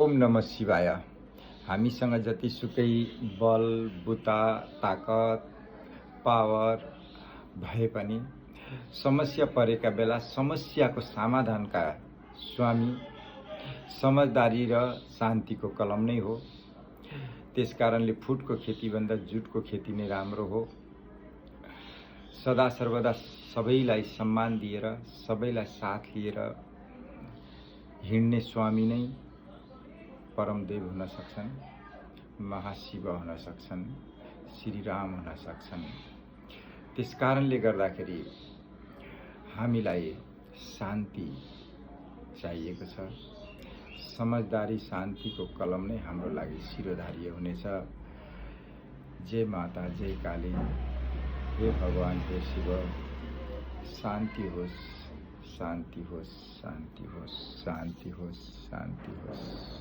ओम नमः शिवाय। हामीसँग जतिसुकै बल बुता ताकत पावर भए पनि समस्या परेका बेला समस्याको समाधानका स्वामी समझदारी र शान्तिको कलम नै हो। त्यसकारणले फुटको खेतीभन्दा जुटको खेती नै राम्रो हो। सदा सर्वदा सबैलाई सम्मान दिएर सबैलाई साथ लिएर हिँड्ने स्वामी नै परमदेव हुन सक्छन्, महाशिव हुन सक्छन्, श्रीराम हुन सक्छन्। त्यसकारणले गर्दाखेरि हामीलाई शान्ति चाहिएको छ। समझदारी शान्तिको कलम नै हाम्रो लागि शिरोधार्य हुनेछ। जय माता, जय काली, हे भगवान, हे शिव। शान्ति होस्, शान्ति होस्, शान्ति होस्, शान्ति होस्, शान्ति होस्।